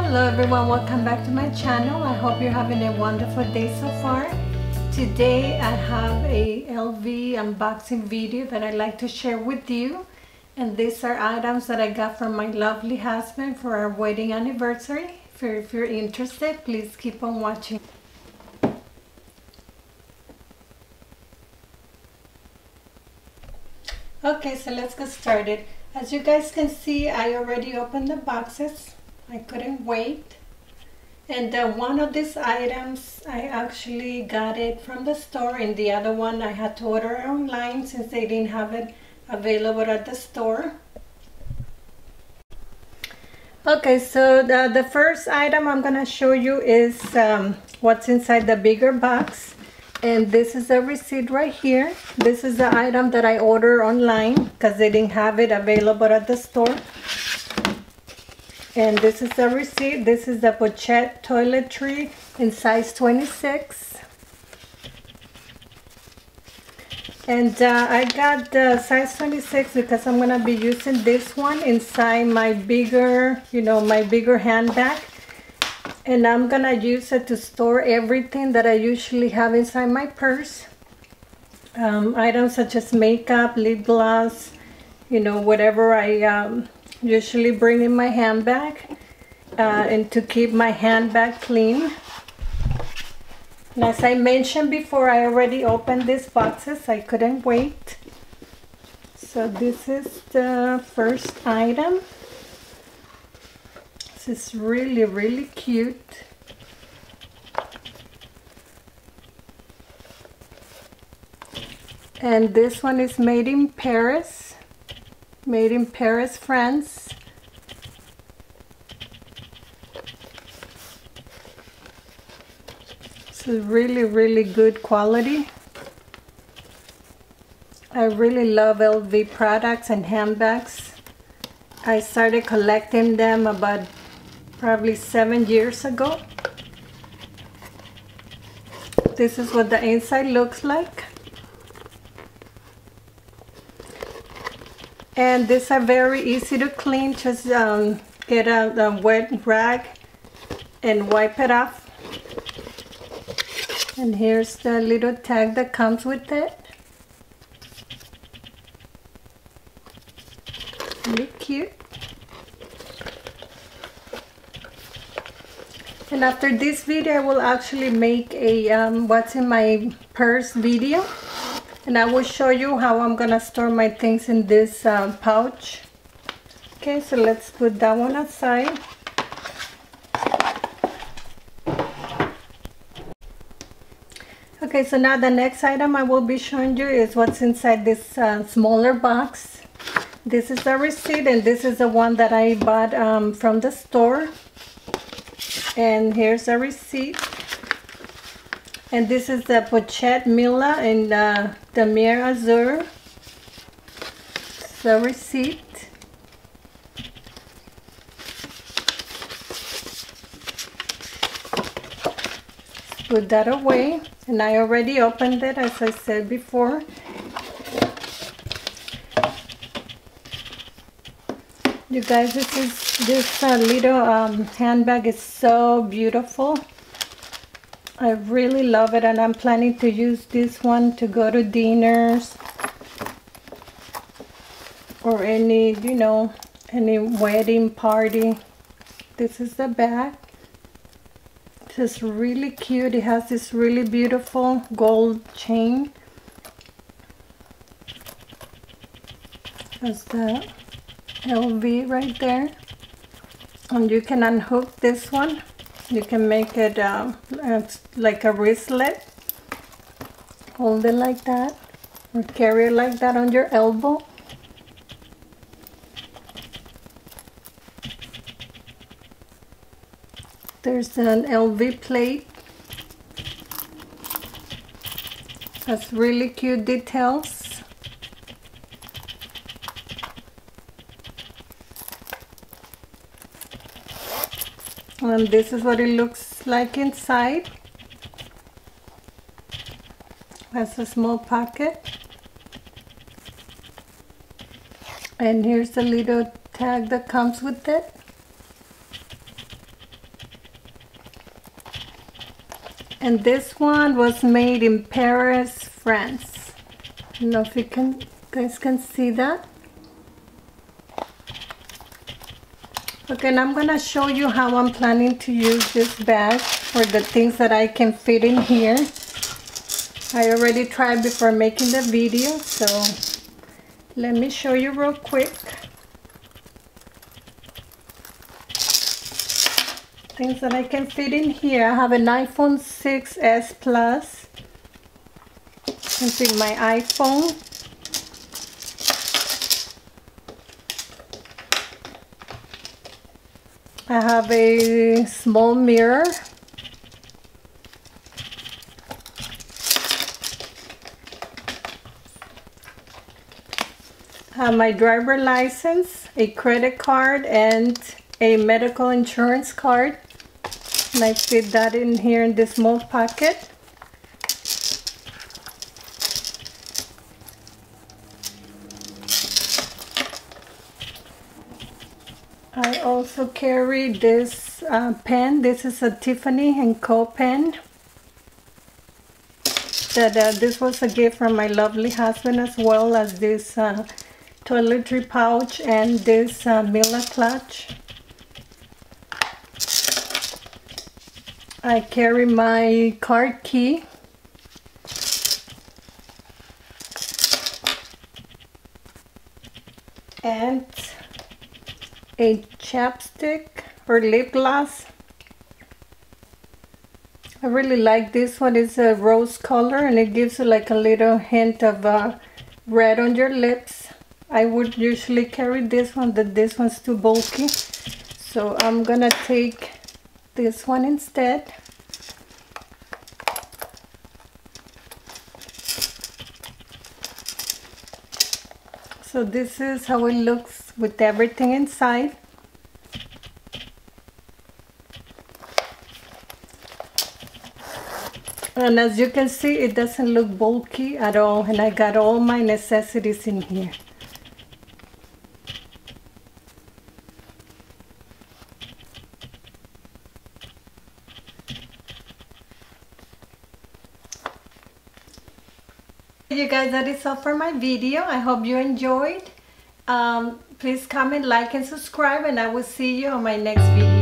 Hello everyone, welcome back to my channel. I hope you're having a wonderful day so far. Today I have a LV unboxing video that I'd like to share with you. And these are items that I got from my lovely husband for our wedding anniversary. If you're interested, please keep on watching. Okay, so let's get started. As you guys can see, I already opened the boxes. I couldn't wait. And one of these items, I actually got it from the store, and the other one I had to order online since they didn't have it available at the store. Okay, so the first item I'm gonna show you is what's inside the bigger box. And this is the receipt right here. This is the item that I ordered online because they didn't have it available at the store. And this is the receipt. This is the Pochette Toiletry in size 26. And I got the size 26 because I'm going to be using this one inside my bigger, my bigger handbag. And I'm going to use it to store everything that I usually have inside my purse. Items such as makeup, lip gloss, whatever I usually bring in my handbag, and to keep my handbag clean. And as I mentioned before, I already opened these boxes. I couldn't wait. So this is the first item. This is really cute. And this one is made in Paris. Made in Paris, France. This is really good quality. I really love LV products and handbags. I started collecting them about probably 7 years ago. This is what the inside looks like. And these are very easy to clean. Just get a wet rag and wipe it off. And here's the little tag that comes with it. Really cute. And after this video, I will actually make a what's in my purse video. And I will show you how I'm gonna store my things in this pouch. Okay, so let's put that one aside. Okay, so now the next item I will be showing you is what's inside this smaller box. This is the receipt, and this is the one that I bought from the store. And here's the receipt. And this is the Pochette Milla in the Mer Azur. The receipt. Put that away. And I already opened it, as I said before. You guys, this little handbag is so beautiful. I really love it, and I'm planning to use this one to go to dinners or any, any wedding party. This is the bag. It's really cute. It has this really beautiful gold chain. There's the LV right there. And you can unhook this one. You can make it like a wristlet. Hold it like that, or carry it like that on your elbow. There's an LV plate. Has really cute details. And this is what it looks like inside. Has a small pocket. And here's the little tag that comes with it. And this one was made in Paris, France. I don't know if you guys can see that. Okay, and I'm gonna show you how I'm planning to use this bag for the things that I can fit in here. I already tried before making the video, so let me show you real quick. Things that I can fit in here. I have an iPhone 6s Plus. You can fit my iPhone. I have a small mirror. I have my driver license, a credit card, and a medical insurance card. And I fit that in here in this small pocket. I also carry this pen. This is a Tiffany & Co. pen. This was a gift from my lovely husband, as well as this Toiletry Pouch and this Milla clutch. I carry my card key. And a chapstick or lip gloss. I really like this one. It's a rose color and it gives you like a little hint of red on your lips. I would usually carry this one, but this one's too bulky. So I'm gonna take this one instead. So this is how it looks with everything inside. And as you can see, it doesn't look bulky at all, and I got all my necessities in here. You guys, that is all for my video. I hope you enjoyed. Please comment, like, and subscribe, and I will see you on my next video.